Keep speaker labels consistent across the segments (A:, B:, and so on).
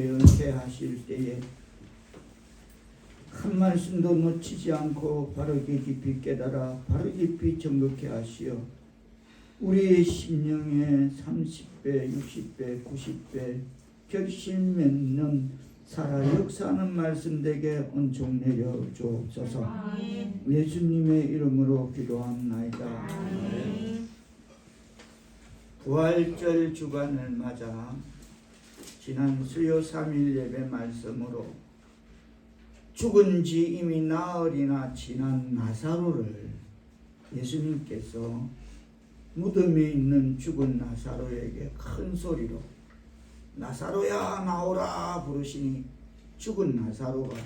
A: 은퇴하실 때에 한 말씀도 놓치지 않고 바르게 깊이 깨달아 바르게 깊이 정극해 하시어 우리의 심령에 30배, 60배, 90배 결심 맺는 살아 역사하는 말씀 되게 은총 내려 주옵소서. 예수님의 이름으로 기도합나이다. 부활절 주간을 맞아 지난 수요 3일 예배 말씀으로 죽은 지 이미 나흘이나 지난 나사로를 예수님께서 무덤에 있는 죽은 나사로에게 큰 소리로 나사로야 나오라 부르시니 죽은 나사로가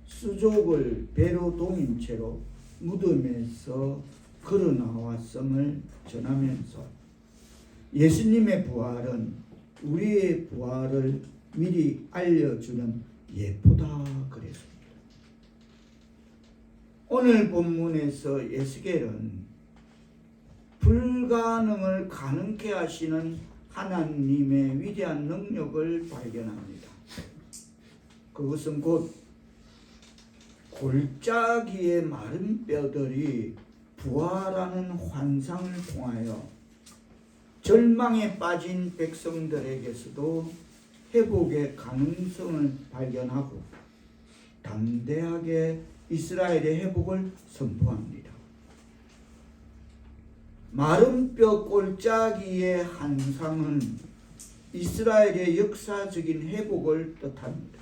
A: 수족을 배로 동인 채로 무덤에서 걸어 나왔음을 전하면서 예수님의 부활은 우리의 부활을 미리 알려주는 예포다 그랬습니다. 오늘 본문에서 에스겔은 불가능을 가능케 하시는 하나님의 위대한 능력을 발견합니다. 그것은 곧 골짜기의 마른 뼈들이 부활하는 환상을 통하여 절망에 빠진 백성들에게서도 회복의 가능성을 발견하고 담대하게 이스라엘의 회복을 선포합니다. 마른 뼈 골짜기의 환상은 이스라엘의 역사적인 회복을 뜻합니다.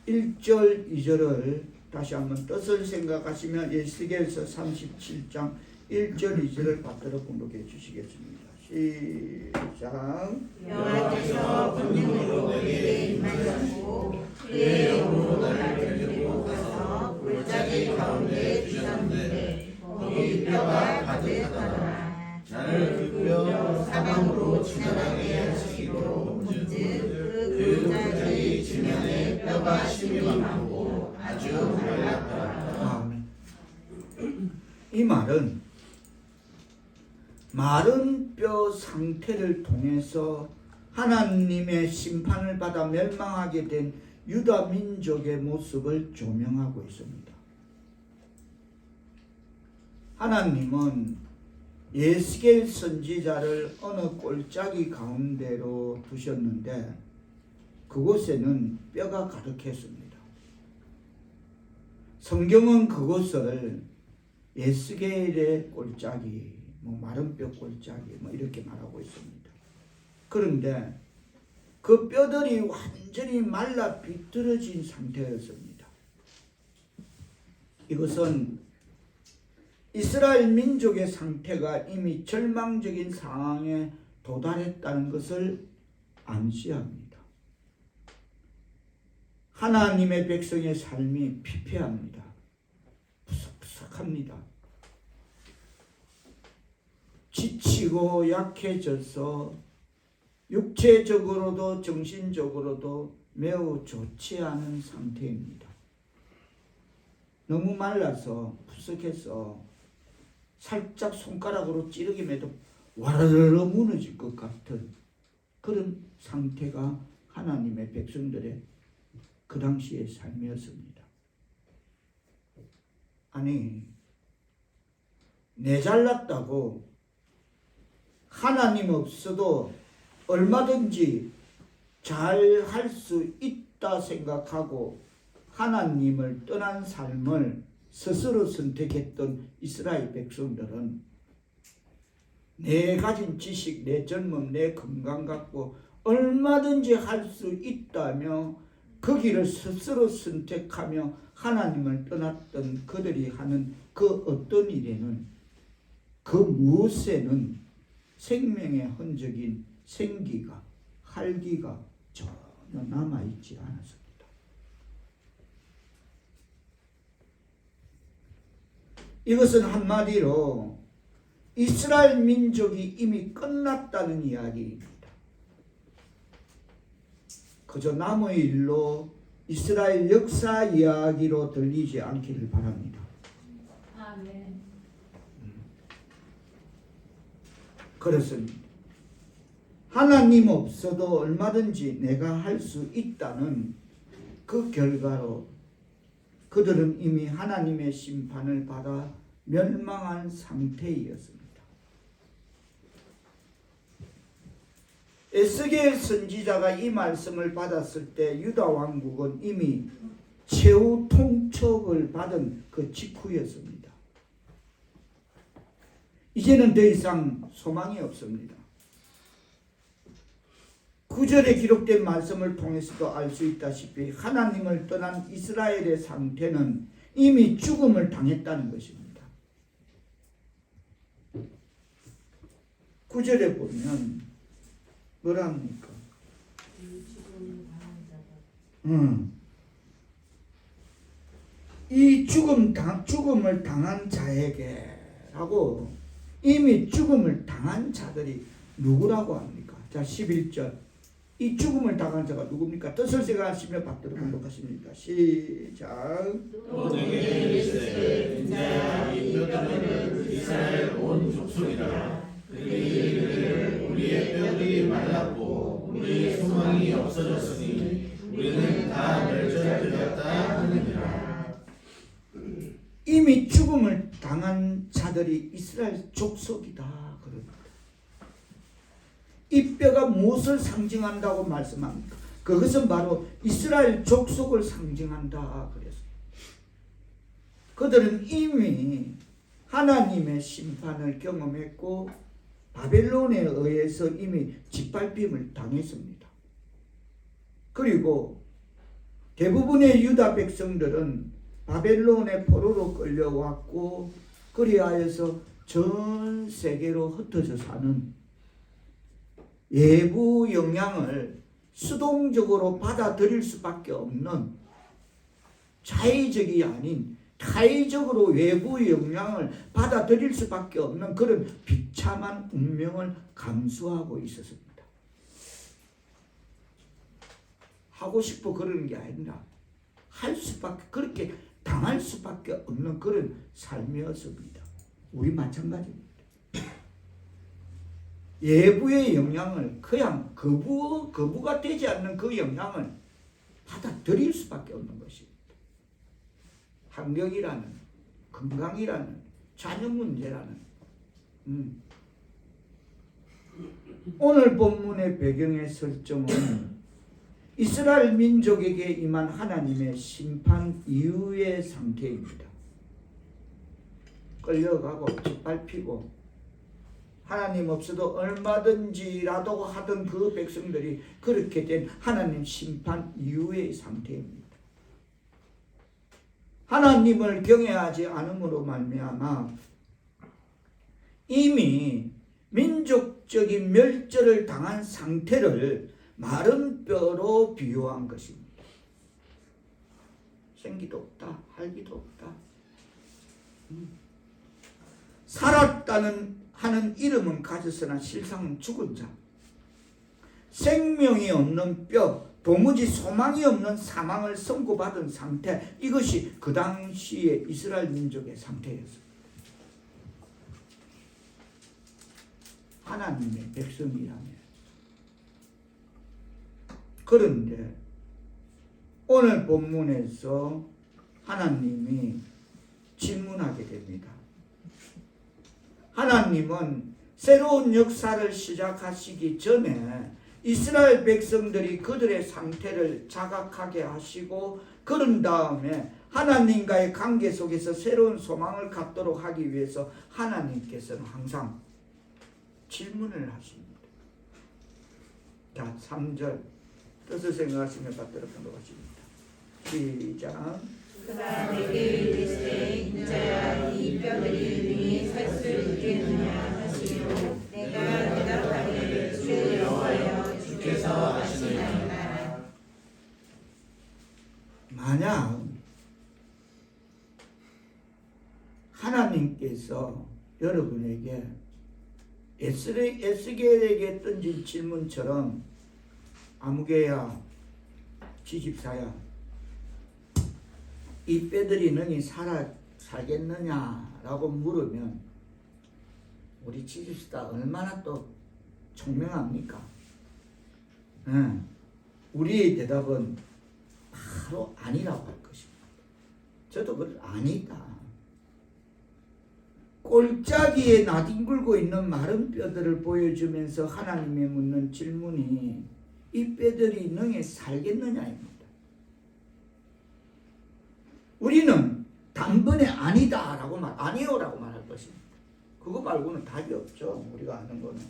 A: 1절, 2절을 다시 한번 뜻을 생각하시면 에스겔서 37장 1절, 2절을 받들어 공독해 주시겠습니다. 시작.
B: 여호와께서 권능으로 내게 임하셨고 그의 영으로 나를 데리고 가서 골짜기 가운데 두셨는데 거기 뼈가 가득하더라. 나를 그 뼈 사방으로 지나가게 하시기로 즉 그 골짜기 지면에 뼈가 심이 많고 아주 말랐더라.
A: 아멘. 이 말은 마른 뼈 상태를 통해서 하나님의 심판을 받아 멸망하게 된 유다 민족의 모습을 조명하고 있습니다. 하나님은 에스겔 선지자를 어느 골짜기 가운데로 두셨는데 그곳에는 뼈가 가득했습니다. 성경은 그곳을 에스겔의 골짜기, 마른 뼈 골짜기 이렇게 말하고 있습니다. 그런데 그 뼈들이 완전히 말라 비틀어진 상태였습니다. 이것은 이스라엘 민족의 상태가 이미 절망적인 상황에 도달했다는 것을 암시합니다. 하나님의 백성의 삶이 피폐합니다. 푸석푸석합니다. 지치고 약해져서 육체적으로도 정신적으로도 매우 좋지 않은 상태입니다. 너무 말라서 푸석해서 살짝 손가락으로 찌르기만 해도 와르르 무너질 것 같은 그런 상태가 하나님의 백성들의 그 당시의 삶이었습니다. 아니, 내 잘났다고 하나님 없어도 얼마든지 잘 할 수 있다 생각하고 하나님을 떠난 삶을 스스로 선택했던 이스라엘 백성들은 내 가진 지식, 내 젊음, 내 건강 갖고 얼마든지 할 수 있다며 그 길을 스스로 선택하며 하나님을 떠났던 그들이 하는 그 어떤 일에는 그 무엇에는 생명의 흔적인 생기가 활기가 전혀 남아있지 않았습니다. 이것은 한마디로 이스라엘 민족이 이미 끝났다는 이야기입니다. 그저 남의 일로 이스라엘 역사 이야기로 들리지 않기를 바랍니다.
B: 아멘.
A: 그렇습니다. 하나님 없어도 얼마든지 내가 할 수 있다는 그 결과로 그들은 이미 하나님의 심판을 받아 멸망한 상태이었습니다. 에스겔 선지자가 이 말씀을 받았을 때 유다 왕국은 이미 최후 통첩을 받은 그 직후였습니다. 이제는 더 이상 소망이 없습니다. 9절에 기록된 말씀을 통해서도 알 수 있다시피 하나님을 떠난 이스라엘의 상태는 이미 죽음을 당했다는 것입니다. 9절에 보면 뭐라 합니까? 이 죽음을 당한 자에게 하고 이미 죽음을 당한 자들이 누구라고 합니까? 자 11절 이 죽음을 당한 자가 누굽니까? 뜻을 생각하시며 받들어 보도록 하십니다. 시작.
C: 또 내게 이르시되 인자야 이 뼈들은 이스라엘 온 족속이라. 그들이 이르기를 우리의 뼈들이 말랐고 우리의 소망이 없어졌으니 우리는 다 멸절되었다 하느니라.
A: 이미 죽음을 당한 자들이 이스라엘 족속이다. 이 뼈가 무엇을 상징한다고 말씀합니까? 그것은 바로 이스라엘 족속을 상징한다 그랬어요. 그들은 이미 하나님의 심판을 경험했고 바벨론에 의해서 이미 짓밟힘을 당했습니다. 그리고 대부분의 유다 백성들은 바벨론의 포로로 끌려왔고 그리하여서 전 세계로 흩어져 사는 외부 영향을 수동적으로 받아들일 수밖에 없는 자의적이 아닌 타의적으로 외부 영향을 받아들일 수밖에 없는 그런 비참한 운명을 감수하고 있었습니다. 하고 싶어 그러는 게 아니라 할 수밖에 그렇게 당할 수밖에 없는 그런 삶이었습니다. 우리 마찬가지입니다. 외부의 영향을 그냥 거부가 되지 않는 그 영향을 받아들일 수밖에 없는 것입니다. 환경이라는, 건강이라는, 자녀 문제라는. 오늘 본문의 배경의 설정은 이스라엘 민족에게 임한 하나님의 심판 이후의 상태입니다. 끌려가고 짓밟히고 하나님 없어도 얼마든지라도 하던 그 백성들이 그렇게 된 하나님 심판 이후의 상태입니다. 하나님을 경외하지 않음으로 말미암아 이미 민족적인 멸절을 당한 상태를 마른 뼈로 비유한 것입니다. 생기도 없다, 활기도 없다. 살았다는 하는 이름은 가졌으나 실상은 죽은 자, 생명이 없는 뼈, 도무지 소망이 없는 사망을 선고받은 상태, 이것이 그 당시의 이스라엘 민족의 상태였습니다. 하나님의 백성이라면. 그런데 오늘 본문에서 하나님이 질문하게 됩니다. 하나님은 새로운 역사를 시작하시기 전에 이스라엘 백성들이 그들의 상태를 자각하게 하시고 그런 다음에 하나님과의 관계 속에서 새로운 소망을 갖도록 하기 위해서 하나님께서는 항상 질문을 하십니다. 자, 3절 뜻을 생각하시며 받들어 보도록 하십니다. 시작.
B: 그가 내게 이르시되 인자야 이 뼈들이 능히 살 수 있겠느냐 하시고 내가 대답하기를 주 여호와여 주께서 아시나이다.
A: 만약 하나님께서 여러분에게 에스겔에게 던진 질문처럼 아무개야 지집사야 이 뼈들이 능히 살겠느냐라고 물으면 우리 지집사 얼마나 또 총명합니까? 우리의 대답은 바로 아니라고 할 것입니다. 저도 그걸 아니다. 골짜기에 나뒹굴고 있는 마른 뼈들을 보여주면서 하나님의 묻는 질문이 이 뼈들이 능히 살겠느냐입니다. 우리는 단번에 아니다라고 아니요라고 말할 것입니다. 그거 말고는 답이 없죠. 우리가 아는 거는.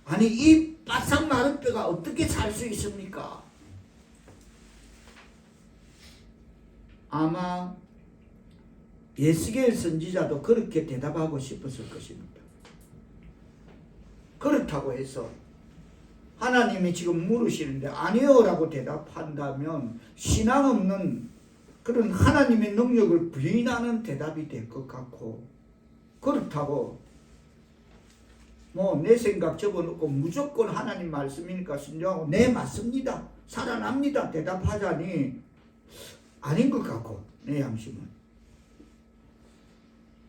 A: 아니 이 바싹 마른 뼈가 어떻게 살 수 있습니까? 아마 예스겔 선지자도 그렇게 대답하고 싶었을 것입니다. 그렇다고 해서 하나님이 지금 물으시는데 아니요라고 대답한다면 신앙 없는 그런 하나님의 능력을 부인하는 대답이 될 것 같고, 그렇다고 뭐 내 생각 접어놓고 무조건 하나님 말씀이니까 순종하고 네 맞습니다 살아납니다 대답하자니 아닌 것 같고, 내 양심은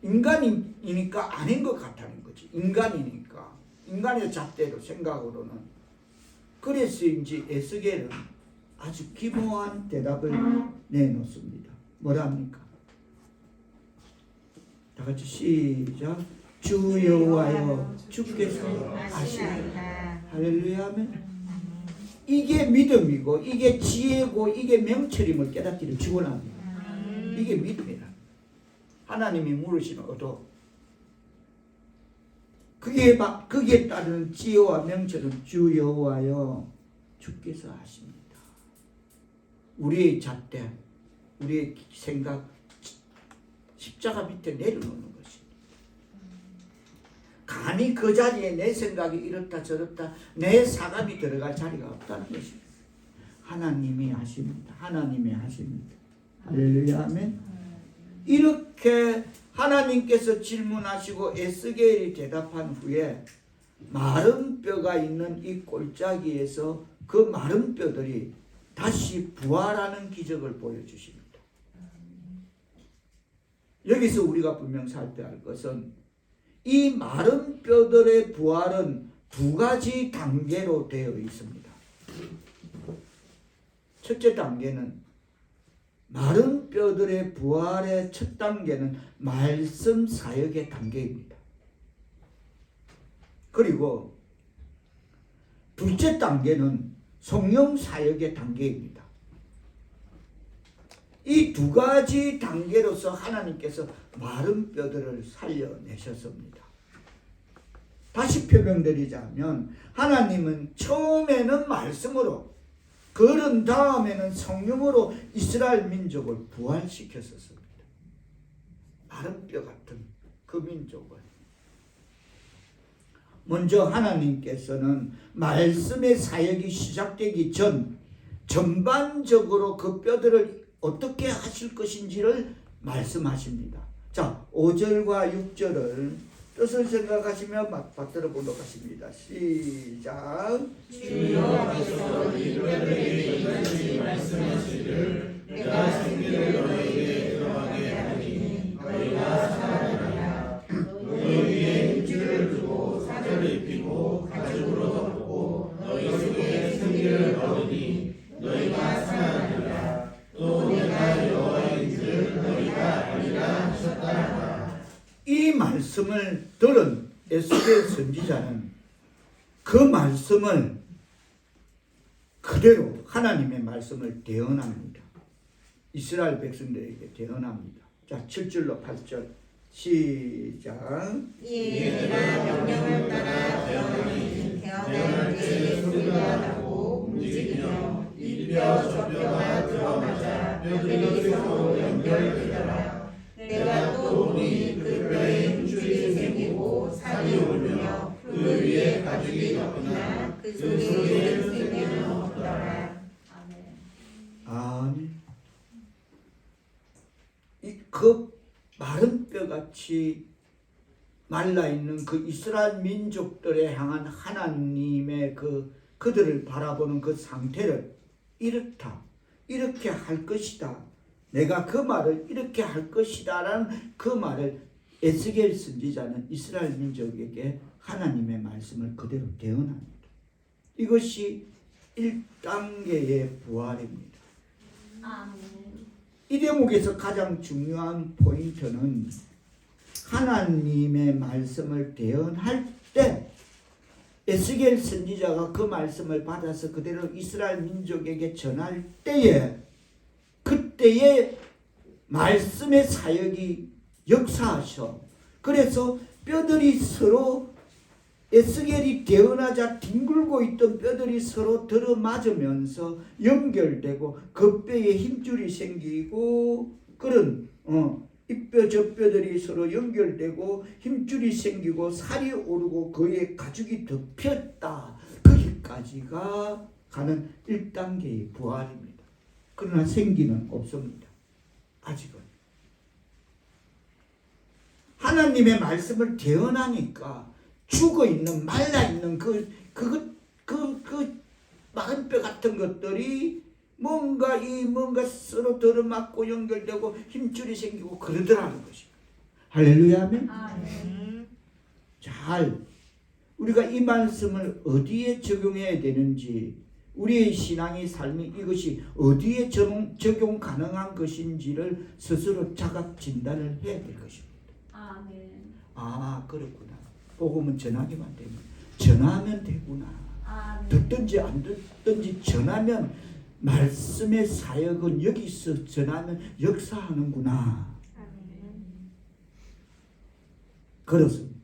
A: 인간이니까 아닌 것 같다는 거지. 인간이니까, 인간의 잣대로 생각으로는. 그래서인지 에스겔은 아주 기묘한 대답을 내놓습니다. 뭐랍니까? 다 같이 시작. 주 여호와여 주께서 아시나이다. 할렐루야 하면 이게 믿음이고 이게 지혜고 이게 명철임을 깨닫기를 축원합니다. 이게 믿음이다. 하나님이 물으시는 것도 거기에 따르는 지혜와 명철은 주 여호와여 주께서 하십니다. 우리의 잣대, 우리의 생각, 십자가 밑에 내려놓는 것입니다. 감히 그 자리에 내 생각이 이렇다 저렇다 내 사감이 들어갈 자리가 없다는 것입니다. 하나님이 하십니다. 하나님이 하십니다. 할렐루야 아멘. 이렇게 하나님께서 질문하시고 에스겔이 대답한 후에 마른 뼈가 있는 이 골짜기에서 그 마른 뼈들이 다시 부활하는 기적을 보여주십니다. 여기서 우리가 분명 살펴야 할 것은 이 마른 뼈들의 부활은 두 가지 단계로 되어 있습니다. 첫째 단계는 마른 뼈들의 부활의 첫 단계는 말씀 사역의 단계입니다. 그리고 둘째 단계는 성령 사역의 단계입니다. 이 두 가지 단계로서 하나님께서 마른 뼈들을 살려내셨습니다. 다시 표명드리자면 하나님은 처음에는 말씀으로, 그런 다음에는 성령으로 이스라엘 민족을 부활시켰었습니다. 마른 뼈 같은 그 민족을. 먼저 하나님께서는 말씀의 사역이 시작되기 전 전반적으로 그 뼈들을 어떻게 하실 것인지를 말씀하십니다. 자, 5절과 6절을 뜻을 생각하시며 받들어 보도록 하십니다. 시작.
C: 주 여호와께서 이 뼈들에게 이같이 말씀하시기를 내가 생기를 너희에게 들어가게 하리니 너희가 살아나리라. 너희 위에 힘줄을 두고 사절을 입히고 가죽으로 덮고 너희 속에 생기를 넣으니 너희가 살아나리라. 또 내가 여호와인 줄 너희가 알리라 하셨다 하라.
A: 이 말씀을 들은 에스겔 선지자는 그 말씀을 그대로 하나님의 말씀을 대언합니다. 이스라엘 백성들에게 대언합니다. 자, 7절로 8절 시작.
B: 이에 내가 명령을 따라 대언하니 대언할 때에 소리가 나고 움직이며 이 뼈 저 뼈가 들어맞아 뼈들이 서로 연결되더라. 내가 또 보니 그 뼈에 힘줄이 생기고 살이 오르며 그 위에 가죽이 덮이나 그 속에 생기는 없더라.
A: 아멘. 그 마른 뼈같이 말라있는 그 이스라엘 민족들에 향한 하나님의 그들을 바라보는 그 상태를 이렇다, 이렇게 할 것이다, 내가 그 말을 이렇게 할 것이다 라는 그 말을 에스겔 선지자는 이스라엘 민족에게 하나님의 말씀을 그대로 대언합니다. 이것이 1단계의 부활입니다. 이 대목에서 가장 중요한 포인트는 하나님의 말씀을 대언할 때 에스겔 선지자가 그 말씀을 받아서 그대로 이스라엘 민족에게 전할 때에 그때의 말씀의 사역이 역사하셔. 그래서 뼈들이 서로 에스겔이 대언하자 뒹굴고 있던 뼈들이 서로 들어맞으면서 연결되고 그 뼈에 힘줄이 생기고 그런 이 뼈 저 뼈들이 서로 연결되고 힘줄이 생기고 살이 오르고 그의 가죽이 덮였다. 거기까지가 가는 1단계의 부활입니다. 그러나 생기는 없습니다. 아직은. 하나님의 말씀을 대언하니까 죽어있는 말라있는 그 마른 뼈 같은 것들이 뭔가 서로 들어맞고 연결되고 힘줄이 생기고 그러더라는 것입니다. 할렐루야 아멘. 잘 우리가 이 말씀을 어디에 적용해야 되는지 우리의 신앙의 삶이 이것이 어디에 적용 가능한 것인지를 스스로 자각 진단을 해야 될 것입니다. 아 그렇구나. 복음은 전하기만 되면 전하면 되구나. 듣든지 안 듣든지 전하면 말씀의 사역은 여기서 전하면 역사하는구나. 그렇습니다.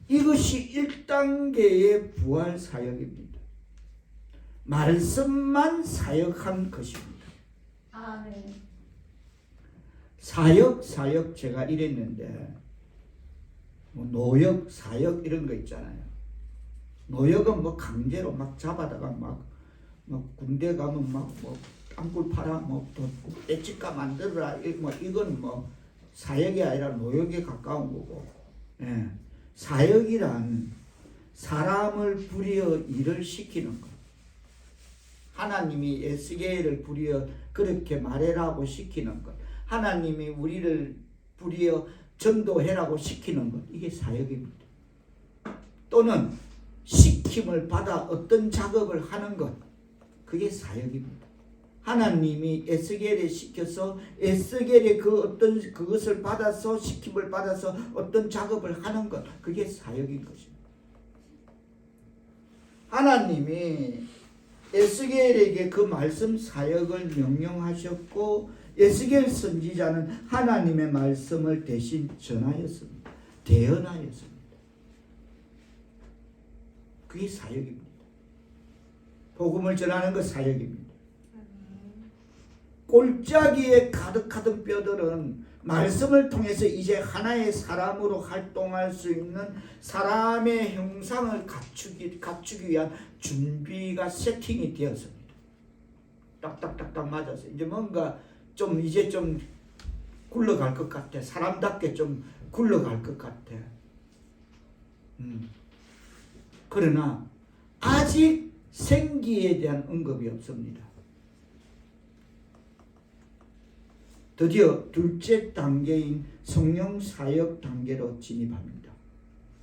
A: 이것이 1단계의 부활 사역입니다. 말씀만 사역한 것입니다. 사역 제가 이랬는데 노역, 사역 이런 거 있잖아요. 노역은 뭐 강제로 막 잡아다가 막 군대 가면 막 땅굴 팔아 또 떼찌까 만들어라 이건 사역이 아니라 노역에 가까운 거고. 예. 사역이란 사람을 불이어 일을 시키는 것. 하나님이 에스겔을 불이어 그렇게 말해라고 시키는 것. 하나님이 우리를 불이어 전도해라고 시키는 것. 이게 사역입니다. 또는 시킴을 받아 어떤 작업을 하는 것. 그게 사역입니다. 하나님이 에스겔에 시켜서 에스겔의 그것을 받아서 시킴을 받아서 어떤 작업을 하는 것. 그게 사역인 것입니다. 하나님이 에스겔에게 그 말씀 사역을 명령하셨고 에스겔 선지자는 하나님의 말씀을 대신 전하였습니다. 대언하였습니다. 그게 사역입니다. 복음을 전하는 것 사역입니다. 골짜기에 가득하던 뼈들은 말씀을 통해서 이제 하나의 사람으로 활동할 수 있는 사람의 형상을 갖추기 위한 준비가 세팅이 되었습니다. 딱딱딱딱 맞아서 이제 뭔가 이제 좀 굴러갈 것 같아. 사람답게 좀 굴러갈 것 같아. 그러나 아직 생기에 대한 언급이 없습니다. 드디어 둘째 단계인 성령 사역 단계로 진입합니다.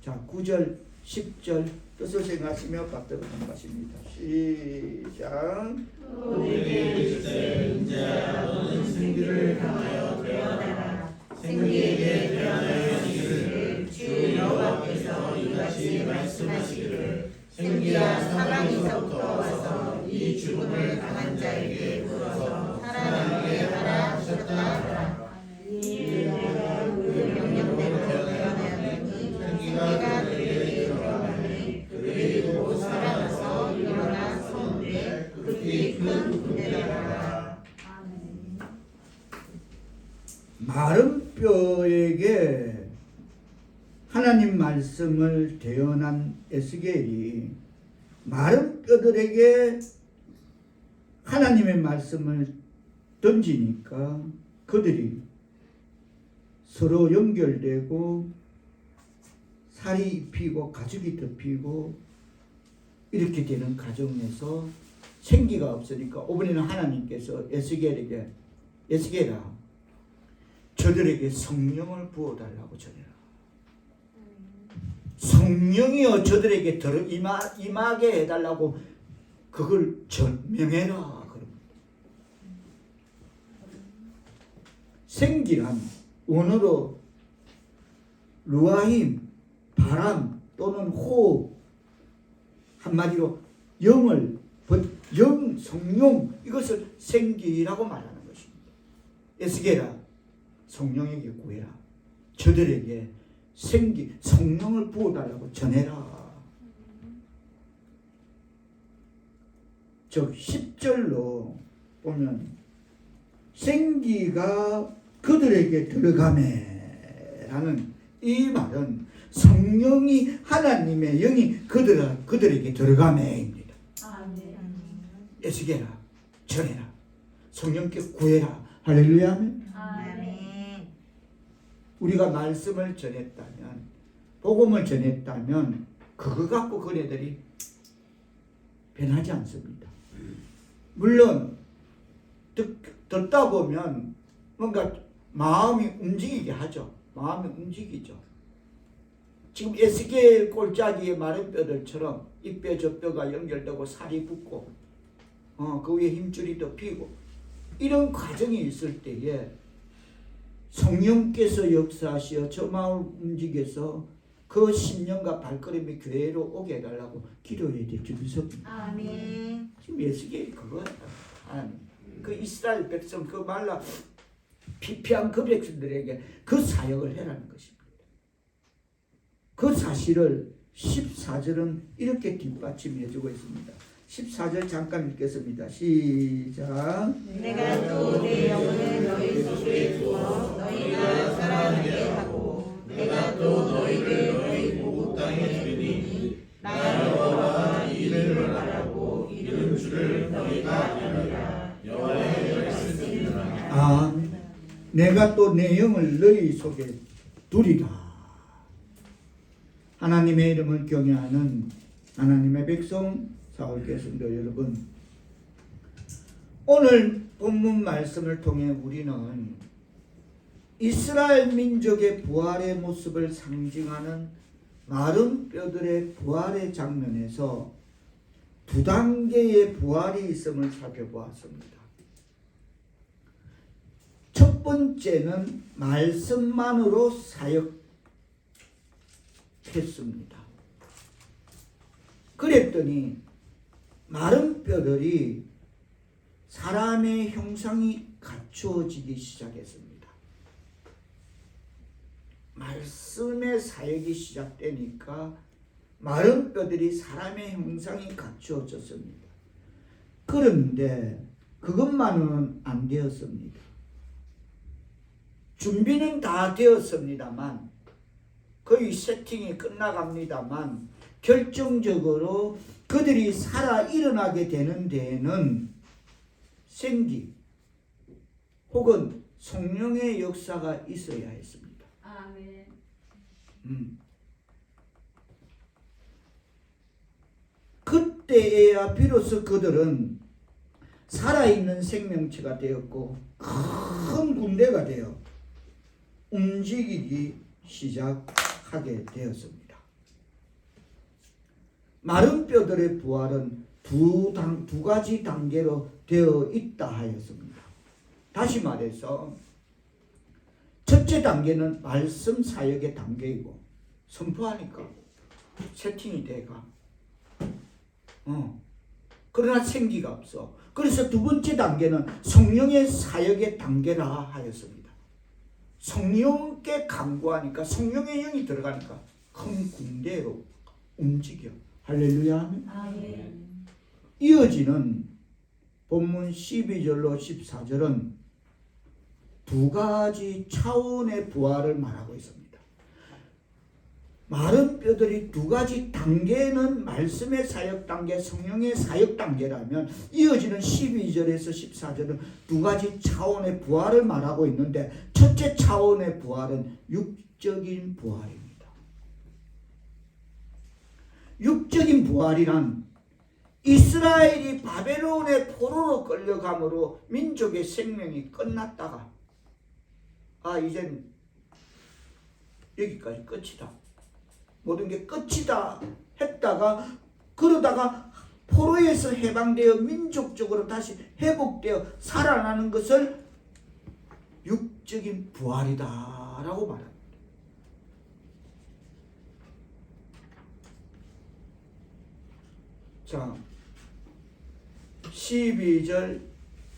A: 자, 9절, 10절 뜻을 생각하시며 받들어 넘어가십니다. 시작.
C: 우리에게 이르되 인자야 너는 생기를 향하여 대언하라. 생기에게 대언하여 이르기를 주 여호와께서 이같이 말씀하시기를 생기야 사방에서부터 와서 이 죽음을 당한 자에게 물어서 살아나게 하라 하셨다 하라. 이에 내가 그 명령대로 대언하였더니 생기가 그에게 들어가니 그들이 곧 살아나서 일어나 서는데 극히 큰 군대더라.
A: 마른 뼈에게 하나님 말씀을 대언한 에스겔이 마른 뼈들에게 하나님의 말씀을 던지니까 그들이 서로 연결되고 살이 입히고 가죽이 덮이고 이렇게 되는 과정에서 생기가 없으니까 이번에는 하나님께서 에스겔아 저들에게 성령을 부어달라고 전해라. 성령이여 저들에게 임하게 해달라고 그걸 명해라. 생기란 원어로 루아힘, 바람 또는 호흡, 한마디로 영을, 영, 성령, 이것을 생기라고 말하는 것입니다. 에스게라, 성령에게 구해라. 저들에게 생기, 성령을 부어달라고 전해라. 즉 10절로 보면 생기가 그들에게 들어가매라는 이 말은 성령이 하나님의 영이 그들에게 들어가매입니다. 에스게라, 전해라. 성령께 구해라. 할렐루야.
B: 아멘.
A: 우리가 말씀을 전했다면, 복음을 전했다면 그거 갖고 그네들이 변하지 않습니다. 물론 듣다 보면 뭔가 마음이 움직이게 하죠. 마음이 움직이죠. 지금 에스겔 골짜기의 마른 뼈들처럼 이 뼈 저 뼈가 연결되고 살이 붙고 그 위에 힘줄이 더 피고 이런 과정이 있을 때에 성령께서 역사하시어 저 마음을 움직여서 그 심령과 발걸음이 교회로 오게 해달라고 기도해야 될 줄 믿습니다.
B: 아멘.
A: 지금 에스겔이 그거야. 하나님 그 이스라엘 백성 그 말라 피폐한 그 백성들에게 그 사역을 해라는 것입니다. 그 사실을 14절은 이렇게 뒷받침해주고 있습니다. 14절 잠깐 읽겠습니다. 시작.
B: 내가 또 내 영을 너희 속에 두어 너희가 살아나게 하고 내가 또 너희를 너희 고국 땅에 주리니 나 여호와가 이 일을 말하고 이룬 줄을 너희가 아느니라. 여호와의 말씀이니라.
A: 내가 또 내 영을 너희 속에 두리라. 하나님의 이름을 경외하는 하나님의 백성 사울교성도 여러분, 오늘 본문 말씀을 통해 우리는 이스라엘 민족의 부활의 모습을 상징하는 마른 뼈들의 부활의 장면에서 두 단계의 부활이 있음을 살펴보았습니다. 첫 번째는 말씀만으로 사역했습니다. 그랬더니 마른 뼈들이 사람의 형상이 갖추어지기 시작했습니다. 말씀의 사역이 시작되니까 마른 뼈들이 사람의 형상이 갖추어졌습니다. 그런데 그것만은 안 되었습니다. 준비는 다 되었습니다만, 거의 세팅이 끝나갑니다만, 결정적으로 그들이 살아 일어나게 되는 데에는 생기 혹은 성령의 역사가 있어야 했습니다.
B: 아멘.
A: 그때에야 비로소 그들은 살아있는 생명체가 되었고 큰 군대가 되어 움직이기 시작하게 되었습니다. 마른 뼈들의 부활은 두 가지 단계로 되어 있다 하였습니다. 다시 말해서 첫째 단계는 말씀 사역의 단계이고 선포하니까 세팅이 돼가 그러나 생기가 없어. 그래서 두 번째 단계는 성령의 사역의 단계라 하였습니다. 성령께 간구하니까 성령의 영이 들어가니까 큰 군대로 움직여. 할렐루야.
B: 아멘.
A: 이어지는 본문 12절로 14절은 두 가지 차원의 부활을 말하고 있습니다. 마른 뼈들이 두 가지 단계는 말씀의 사역 단계, 성령의 사역 단계라면 이어지는 12절에서 14절은 두 가지 차원의 부활을 말하고 있는데 첫째 차원의 부활은 육적인 부활입니다. 육적인 부활이란 이스라엘이 바벨론의 포로로 끌려감으로 민족의 생명이 끝났다가 이젠 여기까지 끝이다. 모든 게 끝이다 했다가 그러다가 포로에서 해방되어 민족적으로 다시 회복되어 살아나는 것을 육적인 부활이다라고 말합니다. 자, 12절,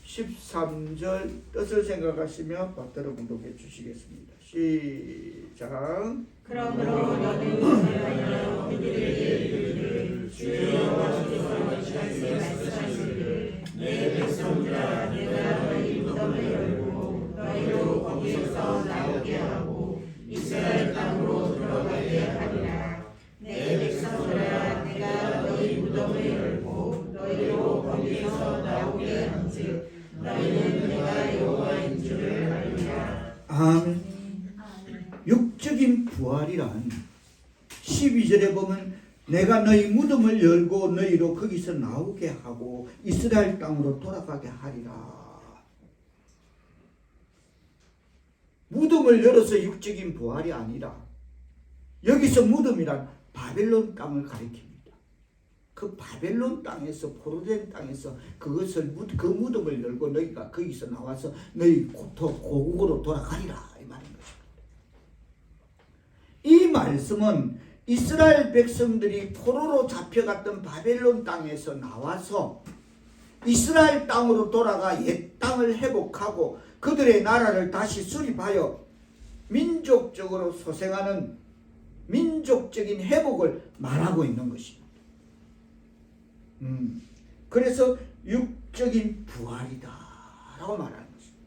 A: 13절 뜻을 생각하시며 받들어 공독해 주시겠습니다. 시작.
B: 그러므로 너는 너희가 그들에게 이르기를 주여 여호와께서 말씀하시기를 내 백성들아 내가 너희 무덤을 열고 너희로 거기에서 나오게 하고 이스라엘 땅으로 들어가게 하리라. 내 백성들아 내가 너희 무덤을 열고 너희로 거기에서 나오게 한즉 너희는 내가 여호와인 줄을 알리라.
A: 아멘. 육적인 부활이란 12절에 보면 내가 너희 무덤을 열고 너희로 거기서 나오게 하고 이스라엘 땅으로 돌아가게 하리라. 무덤을 열어서 육적인 부활이 아니라 여기서 무덤이란 바벨론 땅을 가리킵니다. 그 바벨론 땅에서 포로된 땅에서 그 무덤을 열고 너희가 거기서 나와서 너희 고국으로 돌아가리라 이 말인 것입니다. 이 말씀은 이스라엘 백성들이 포로로 잡혀갔던 바벨론 땅에서 나와서 이스라엘 땅으로 돌아가 옛 땅을 회복하고 그들의 나라를 다시 수립하여 민족적으로 소생하는 민족적인 회복을 말하고 있는 것입니다. 그래서 육적인 부활이다 라고 말하는 것입니다.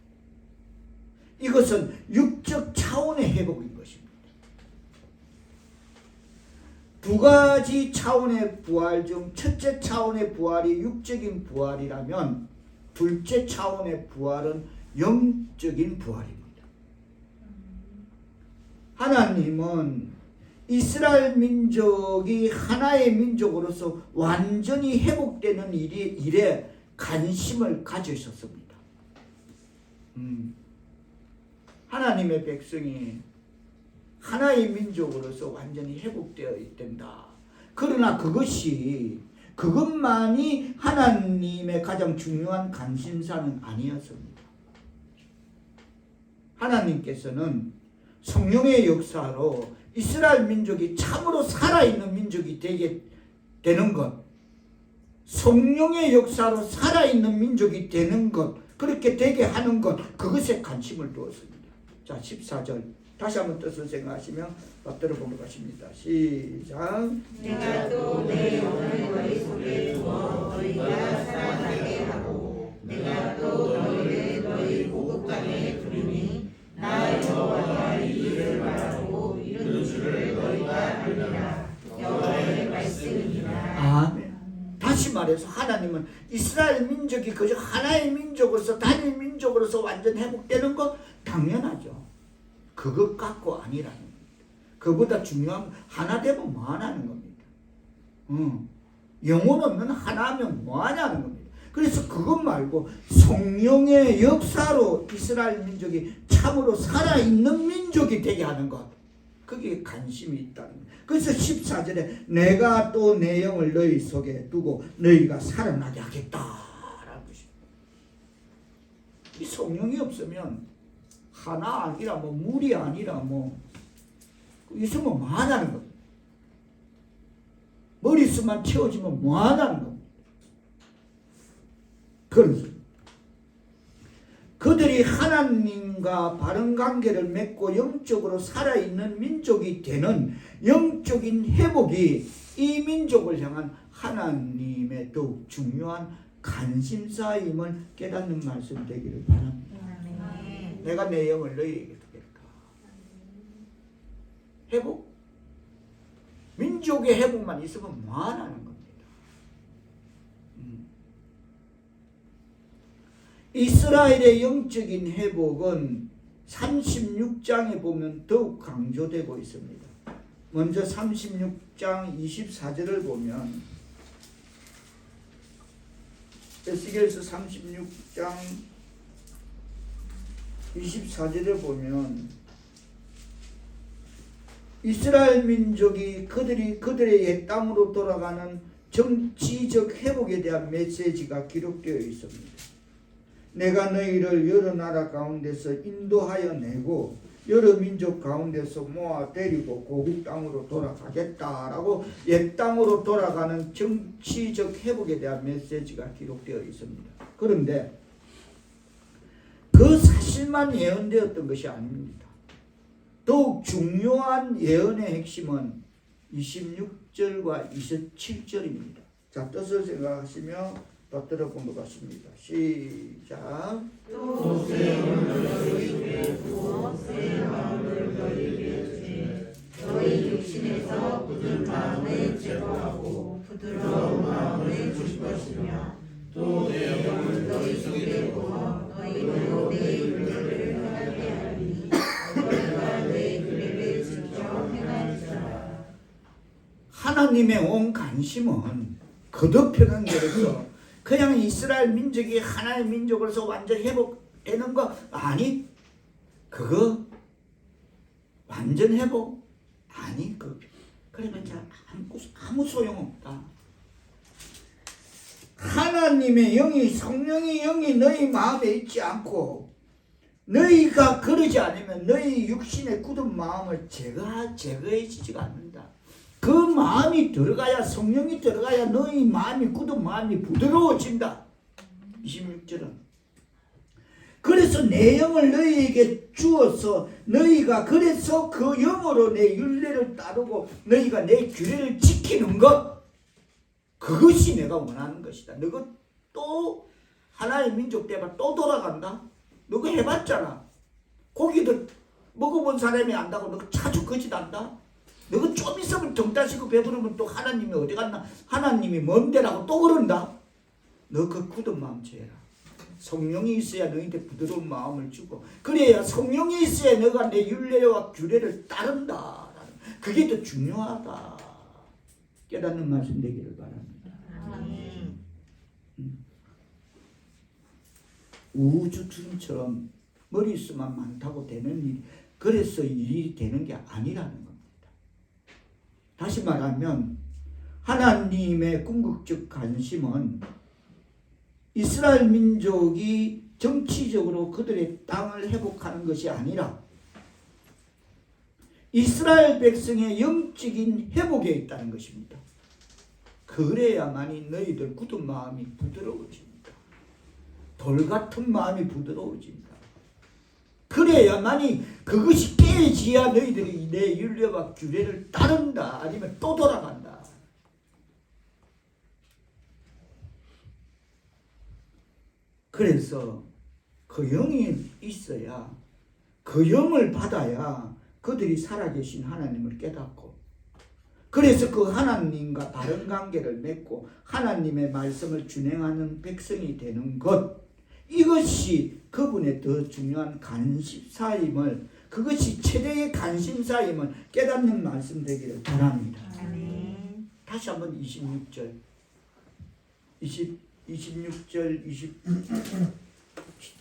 A: 이것은 육적 차원의 회복인 것입니다. 두 가지 차원의 부활 중 첫째 차원의 부활이 육적인 부활이라면 둘째 차원의 부활은 영적인 부활입니다. 하나님은 이스라엘 민족이 하나의 민족으로서 완전히 회복되는 일에 관심을 가지셨습니다. 하나님의 백성이 하나의 민족으로서 완전히 회복되어 있단다. 그러나 그것만이 하나님의 가장 중요한 관심사는 아니었습니다. 하나님께서는 성령의 역사로 이스라엘 민족이 참으로 살아있는 민족이 되게 되는 것, 성령의 역사로 살아있는 민족이 되는 것, 그렇게 되게 하는 것, 그것에 관심을 두었습니다. 자, 14절 다시 한번 뜻을 생각하시며 받들어 보도록 하십니다. 시작.
B: 내가 또 내 영을 너희 속에 두어 너희가 살아나게 하고 내가 또 너희를 너희 고국 땅에 두리니 나 여호와가 이 일을 말하고 이룬 줄을 너희가 알리라. 여호와의 말씀이니라.
A: 아멘. 다시 말해서 하나님은 이스라엘 민족이 그저 하나의 민족으로서 단일 민족으로서 완전 회복되는 것 당연하죠. 그것 갖고 아니라는 겁니다. 그보다 중요한 건 하나 되면 뭐하냐는 겁니다. 영혼 없는 하나면 뭐하냐는 겁니다. 그래서 그것 말고 성령의 역사로 이스라엘 민족이 참으로 살아있는 민족이 되게 하는 것, 그게 관심이 있다는 거예요. 그래서 14절에 내가 또 내 영을 너희 속에 두고 너희가 살아나게 하겠다라는 것입니다. 이 성령이 없으면 하나 아니라 물이 아니라 있으면 뭐하냐는 겁니다. 머릿수만 채워지면 뭐하냐는 겁니다. 그래서 그들이 하나님과 바른 관계를 맺고 영적으로 살아있는 민족이 되는 영적인 회복이 이 민족을 향한 하나님의 더욱 중요한 관심사임을 깨닫는 말씀 되기를 바랍니다. 내가 내 영을 너희에게 두겠다. 회복? 민족의 회복만 있으면 뭐하냐는 겁니다. 이스라엘의 영적인 회복은 36장에 보면 더욱 강조되고 있습니다. 먼저 36장 24절을 보면 에스겔서 36장 24절에 보면 이스라엘 민족이 그들의 옛 땅으로 돌아가는 정치적 회복에 대한 메시지가 기록되어 있습니다. 내가 너희를 여러 나라 가운데서 인도하여 내고 여러 민족 가운데서 모아 데리고 고국 땅으로 돌아가겠다라고 옛 땅으로 돌아가는 정치적 회복에 대한 메시지가 기록되어 있습니다. 그런데 그 사실만 예언되었던 것이 아닙니다. 더욱 중요한 예언의 핵심은 26절과 27절입니다. 자, 뜻을 생각하시며 받들어 본 것 같습니다. 시작.
B: 또 새 영을 너희에게 부어 새 마음을 너희에게 주시네. 너희 육신에서 굳은 마음을 제거하고 부드러운 마음을 주실 것이며 또 내 영을 너희 속에 부어 너희로 내 율례를 행하게 하리니 너희가 내 율례를 지켜 행할지라.
A: 하나님의 온 관심은 거듭편한 결에서 그냥 이스라엘 민족이 하나의 민족으로서 완전 회복되는 거 아니? 그거 완전 회복 아니? 그래봤자 아무 소용없다. 하나님의 영이 성령의 영이 너희 마음에 있지 않고 너희가 그러지 않으면 너희 육신의 굳은 마음을 제거해지지가 않는다. 그 마음이 들어가야 성령이 들어가야 너희 마음이 굳은 마음이 부드러워진다. 26절은 그래서 내 영을 너희에게 주어서 너희가 그래서 그 영으로 내 율례를 따르고 너희가 내 규례를 지키는 것 그것이 내가 원하는 것이다. 너가 또 하나의 민족 되면 또 돌아간다. 너가 해봤잖아. 고기도 먹어본 사람이 안다고 너가 자주 거짓한다. 너가 좀 있으면 정 따시고 배부르면 또 하나님이 어디 갔나 하나님이 뭔데라고 또 그런다. 너 그 굳은 마음 죄라. 성령이 있어야 너희한테 부드러운 마음을 주고 그래야 성령이 있어야 너가 내 율례와 규례를 따른다. 그게 더 중요하다. 깨닫는 말씀 되기를 바랍니다. 우주 주님처럼 머릿수만 많다고 되는 일 그래서 일이 되는 게 아니라는 겁니다. 다시 말하면 하나님의 궁극적 관심은 이스라엘 민족이 정치적으로 그들의 땅을 회복하는 것이 아니라 이스라엘 백성의 영적인 회복에 있다는 것입니다. 그래야만이 너희들 굳은 마음이 부드러워집니다. 돌 같은 마음이 부드러워진다. 그래야만이 그것이 깨지야 너희들이 내 율례와 규례를 따른다. 아니면 또 돌아간다. 그래서 그 영이 있어야 그 영을 받아야 그들이 살아계신 하나님을 깨닫고 그래서 그 하나님과 바른 관계를 맺고 하나님의 말씀을 준행하는 백성이 되는 것 이것이 그분의 더 중요한 관심사임을 그것이 최대의 관심사임을 깨닫는 말씀 되기를 바랍니다.
B: 아멘.
A: 다시 한번 26절 26절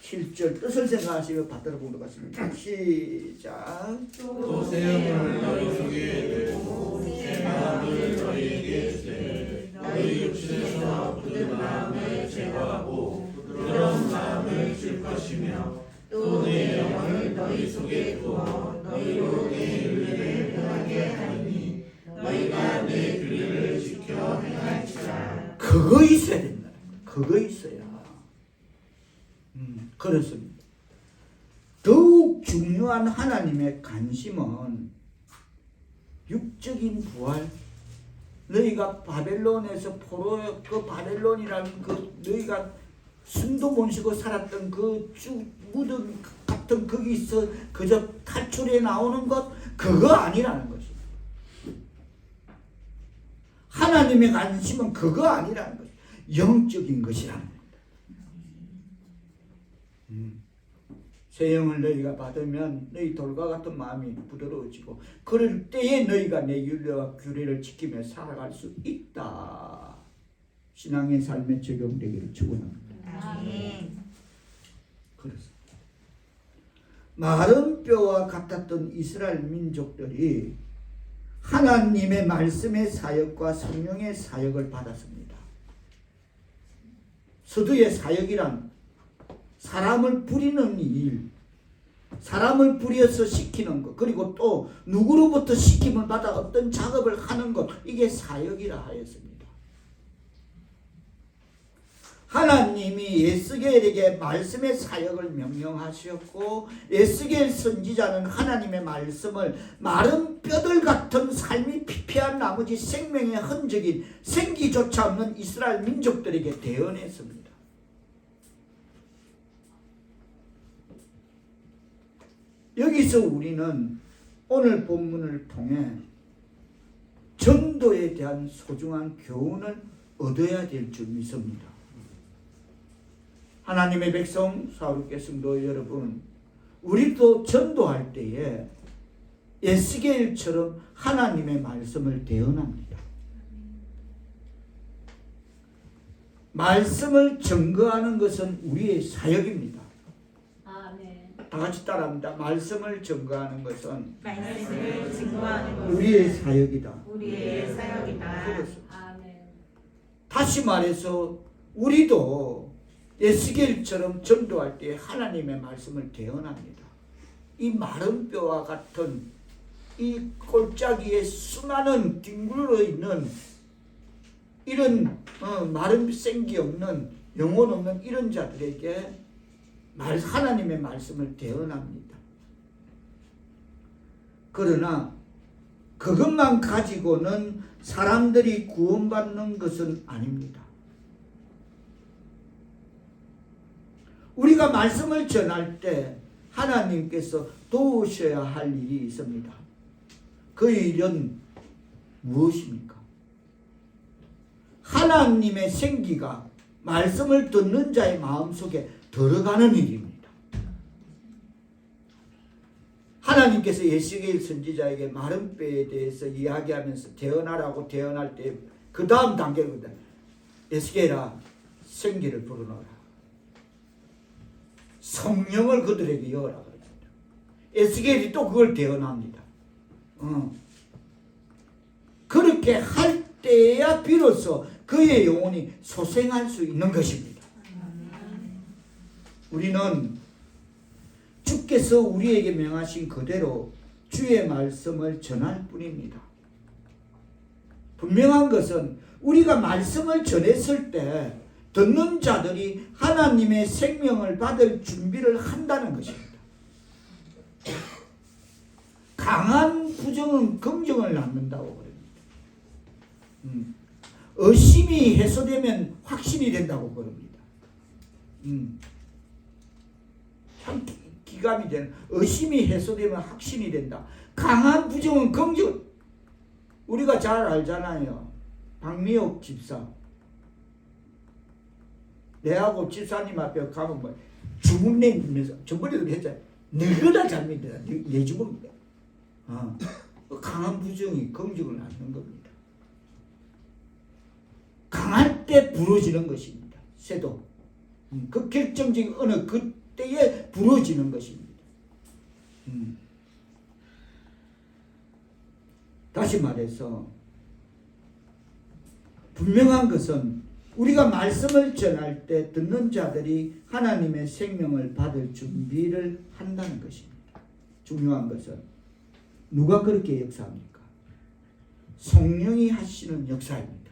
A: 27절 뜻을 생각하시며 받들어 보도록 하겠습니다. 시작.
C: 또 새 영을 너희 속에 두고 새 마음을 너희에게 주세. 너희 육신에서 굳은 마음을 제거하고 부드러운 마음을 줄 것이며 또 내 영을 너희 속에 두어 너희로 내 율례를 행하게 하리니 너희가 내 규례를 지켜 행할지라.
A: 그거 있어야 된다. 그거 있어야. 그렇습니다. 더욱 중요한 하나님의 관심은 육적인 부활. 너희가 바벨론에서 그 바벨론이라는 그 너희가 숨도 못 쉬고 살았던 그 무덤 같은 거기서 그저 탈출해 나오는 것 그거 아니라는 것이. 하나님의 관심은 그거 아니라는 것. 영적인 것이라는 겁니다. 새 영을 너희가 받으면 너희 돌과 같은 마음이 부드러워지고 그럴 때에 너희가 내 율례와 규례를 지키며 살아갈 수 있다. 신앙의 삶에 적용되기를 축원합니다.
B: 아멘.
A: 그렇습니다. 마른 뼈와 같았던 이스라엘 민족들이 하나님의 말씀의 사역과 성령의 사역을 받았습니다. 서두의 사역이란 사람을 부리는 일, 사람을 부려서 시키는 것, 그리고 또 누구로부터 시킴을 받아 어떤 작업을 하는 것, 이게 사역이라 하였습니다. 하나님이 에스겔에게 말씀의 사역을 명령하셨고, 에스겔 선지자는 하나님의 말씀을 마른 뼈들 같은 삶이 피폐한 나머지 생명의 흔적인 생기조차 없는 이스라엘 민족들에게 대언했습니다. 여기서 우리는 오늘 본문을 통해 전도에 대한 소중한 교훈을 얻어야 될 줄 믿습니다. 하나님의 백성 사울께 성도 여러분, 우리도 전도할 때에 에스겔처럼 하나님의 말씀을 대언합니다. 말씀을 증거하는 것은 우리의 사역입니다. 다 같이 따라합니다. 말씀을 증거하는 것은
B: 말씀을 증거하는 것은
A: 우리의 사역이다.
B: 우리의 사역이다.
A: 다시 말해서 우리도 에스겔처럼 전도할 때 하나님의 말씀을 대언합니다. 이 마른 뼈와 같은 이 골짜기에 수많은 뒹굴러 있는 이런 마른 생기 없는 영혼 없는 이런 자들에게 하나님의 말씀을 대언합니다. 그러나 그것만 가지고는 사람들이 구원받는 것은 아닙니다. 우리가 말씀을 전할 때 하나님께서 도우셔야 할 일이 있습니다. 그 일은 무엇입니까? 하나님의 생기가 말씀을 듣는 자의 마음속에 들어가는 일입니다. 하나님께서 에스겔 선지자에게 마른 뼈에 대해서 이야기하면서 대언하라고 대언할 때 그 다음 단계거든. 에스겔아, 생기를 불어넣어라. 성령을 그들에게 여어라 그럽니다. 에스겔이 또 그걸 대언합니다. 그렇게 할 때야 비로소 그의 영혼이 소생할 수 있는 것입니다. 우리는 주께서 우리에게 명하신 그대로 주의 말씀을 전할 뿐입니다. 분명한 것은 우리가 말씀을 전했을 때 듣는 자들이 하나님의 생명을 받을 준비를 한다는 것입니다. 강한 부정은 긍정을 낳는다고 그럽니다. 의심이 해소되면 확신이 된다고 그럽니다. 참 기감이 되는, 의심이 해소되면 확신이 된다. 강한 부정은 긍정. 우리가 잘 알잖아요. 박미옥 집사. 내하고 집사님 앞에 가면 뭐 주문 내면서 저번에도 했잖아요. 너무나 잘 믿는다. 내 주문입니다. 강한 부정이 긍정을 낳는 겁니다. 강할 때 부러지는 것입니다. 쇠도. 그 결정적인 어느 그때에 부러지는 것입니다. 다시 말해서 분명한 것은 우리가 말씀을 전할 때 듣는 자들이 하나님의 생명을 받을 준비를 한다는 것입니다. 중요한 것은 누가 그렇게 역사합니까? 성령이 하시는 역사입니다.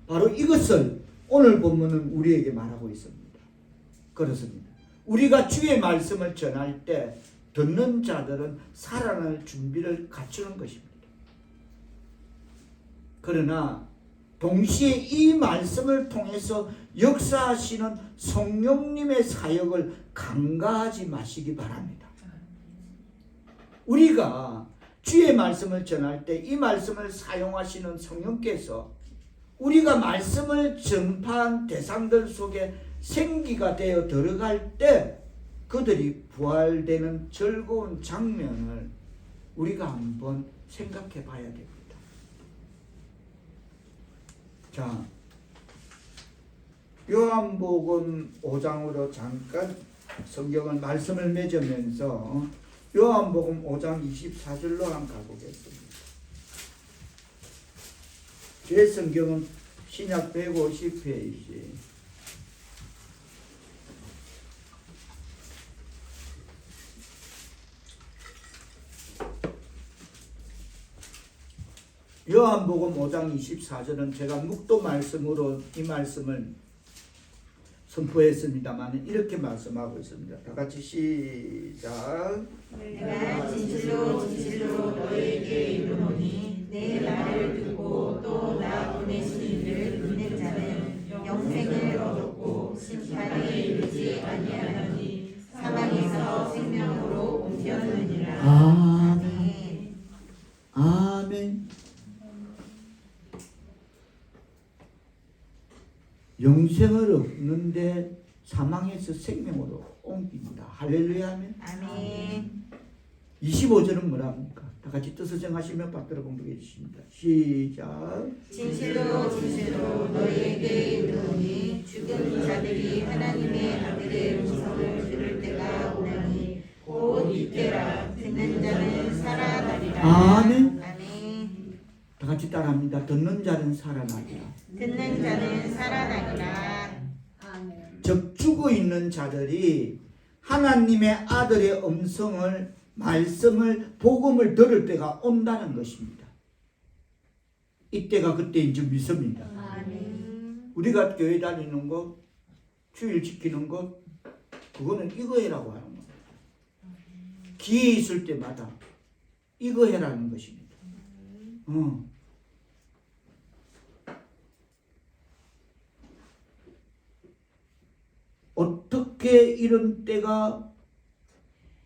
A: 바로 이것을 오늘 본문은 우리에게 말하고 있습니다. 그렇습니다. 우리가 주의 말씀을 전할 때 듣는 자들은 살아날 준비를 갖추는 것입니다. 그러나 동시에 이 말씀을 통해서 역사하시는 성령님의 사역을 간과하지 마시기 바랍니다. 우리가 주의 말씀을 전할 때 이 말씀을 사용하시는 성령께서 우리가 말씀을 전파한 대상들 속에 생기가 되어 들어갈 때 그들이 부활되는 즐거운 장면을 우리가 한번 생각해 봐야 됩니다. 자, 요한복음 5장으로 잠깐 성경을 말씀을 맺으면서 요한복음 5장 24절로 한번 가보겠습니다. 제 성경은 신약 150페이지. 요한복음 5장 24절은 제가 묵도 말씀으로 이 말씀을 선포했습니다만 이렇게 말씀하고 있습니다. 다 같이 시작.
B: 내가 진실로 진실로 너희에게 이르노니 내 말을 듣고 또 나 보내신 이를 믿는 자는 영생을 얻었고 심판에 이르지 아니하나니 사망에서 생명으로 옮겼느니라.
A: 아멘. 아멘. 영생을 얻는데 사망에서 생명으로 옮깁니다. 할렐루야. 아멘.
B: 아멘.
A: 25절은 뭐랍니까? 다 같이 뜻을 정하시면 받들어 공부해 주십니다. 시작.
B: 진실로 진실로 너희에게 이르노니 죽은 자들이 하나님의 아들의 음성을 들을 때가 오나니 곧 이때라. 듣는 자는 살아나리라.
A: 아멘.
B: 아멘.
A: 다 같이 따라합니다. 듣는 자는 살아나리라.
B: 듣는 자는 살아나리라.
A: 즉 죽어 있는 자들이 하나님의 아들의 음성을 말씀을 복음을 들을 때가 온다는 것입니다. 이때가 그때인 줄 믿습니다.
B: 아멘.
A: 우리가 교회 다니는 것, 주일 지키는 것, 그거는 이거 해라고 하는 겁니다. 기회 있을 때마다 이거 해라는 것입니다. 어떻게 이런 때가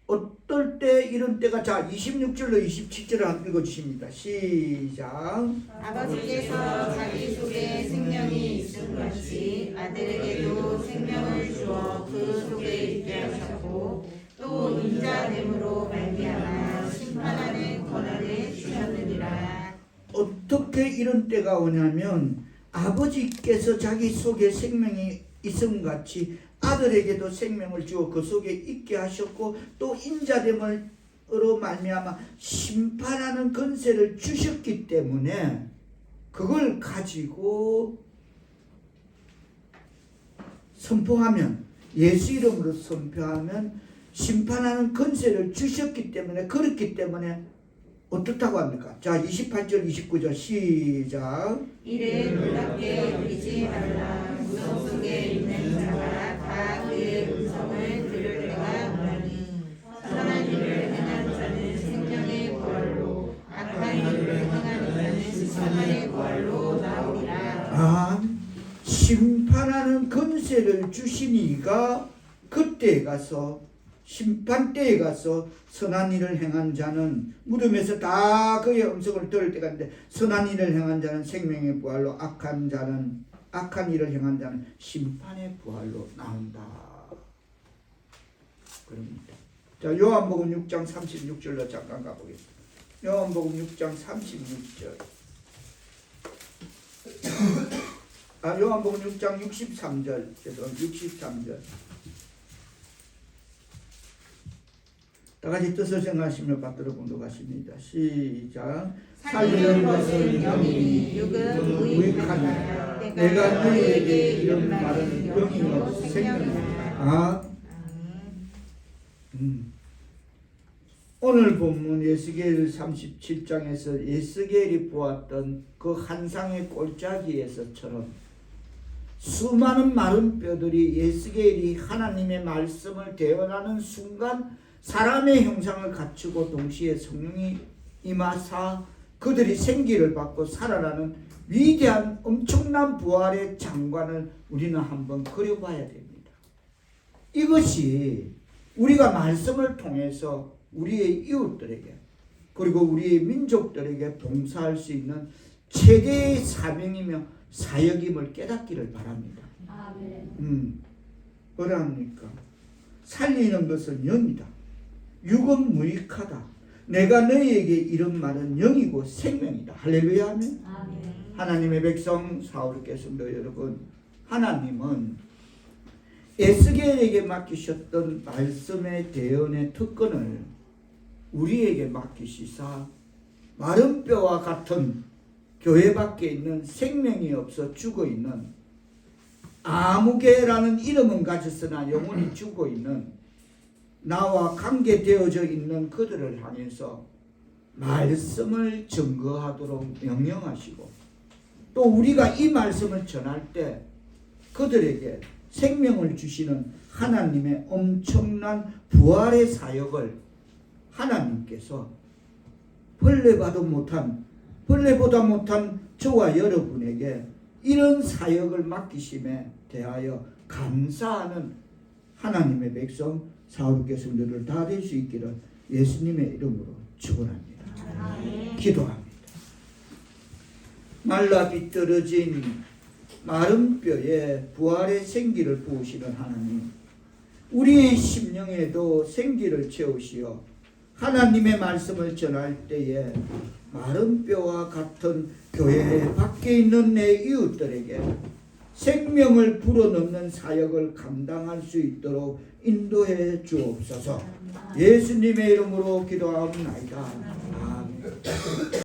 A: 어떨 때 이런 때가 자 26절로 27절을 읽어주십니다. 시작.
B: 아버지께서 자기 속에 생명이 있음 같이 아들에게도 생명을 주어 그 속에 있게 하셨고 또 인자됨으로 말미암아 심판하는 권한을 주셨느니라.
A: 어떻게 이런 때가 오냐면 아버지께서 자기 속에 생명이 있음 같이 아들에게도 생명을 주어 그 속에 있게 하셨고 또 인자됨으로 말미암아 심판하는 권세를 주셨기 때문에 그걸 가지고 선포하면 예수 이름으로 선포하면 심판하는 권세를 주셨기 때문에 그렇기 때문에 어떻다고 합니까? 자 28절 29절 시작.
B: 이를 놀랍게 여기지 말라. 무덤 속에 있는 자가 다 그의 음성을 들을 때가 오나니 선한 일을 행한 자는 생명의 부활로 악한 일을 행하는 자는 사망의 부활로 나오리라.
A: 심판하는 권세를 주신 이가 그때에 가서 심판때에 가서 선한 일을 행한 자는 무덤에서 다 그의 음성을 들을 때가 있는데 선한 일을 행한 자는 생명의 부활로 악한 일을 행한 자는 심판의 부활로 나온다. 그럽니다. 자 요한복음 6장 36절로 잠깐 가보겠습니다. 요한복음 6장 36절. 요한복음 6장 63절. 죄송합니다. 63절. 다 같이 뜻을 생각하시며 받들어 공독하십니다. 시작.
B: 살리는 것은 영이니 육은 무익하다.
A: 내가 너희에게 이런 말은 영이요 생명이다. 오늘 본문 에스겔 37장에서 에스겔이 보았던 그 환상의 골짜기에서처럼 수많은 마른 뼈들이 에스겔이 하나님의 말씀을 대언하는 순간 사람의 형상을 갖추고 동시에 성령이 임하사 그들이 생기를 받고 살아나는 위대한 엄청난 부활의 장관을 우리는 한번 그려봐야 됩니다. 이것이 우리가 말씀을 통해서 우리의 이웃들에게 그리고 우리의 민족들에게 봉사할 수 있는 최대의 사명이며 사역임을 깨닫기를 바랍니다. 뭐랍니까? 살리는 것은 영이다. 육은 무익하다. 내가 너희에게 이런 말은 영이고 생명이다. 할렐루야 하면 하나님의 백성 사울께서도 여러분 하나님은 에스겔에게 맡기셨던 말씀의 대언의 특권을 우리에게 맡기시사 마른 뼈와 같은 교회 밖에 있는 생명이 없어 죽어 있는 아무개라는 이름은 가졌으나 영혼이 죽어 있는 나와 관계되어져 있는 그들을 향해서 말씀을 증거하도록 명령하시고 또 우리가 이 말씀을 전할 때 그들에게 생명을 주시는 하나님의 엄청난 부활의 사역을 하나님께서 벌레보다 못한 저와 여러분에게 이런 사역을 맡기심에 대하여 감사하는 하나님의 백성 사울교회 성도들 다 될 수 있기를 예수님의 이름으로 축원합니다. 기도합니다. 말라 비떨어진 마른 뼈에 부활의 생기를 부으시는 하나님, 우리의 심령에도 생기를 채우시어 하나님의 말씀을 전할 때에 마른 뼈와 같은 교회 밖에 있는 내 이웃들에게 생명을 불어넣는 사역을 감당할 수 있도록 인도해 주옵소서. 예수님의 이름으로 기도하옵나이다. 아멘.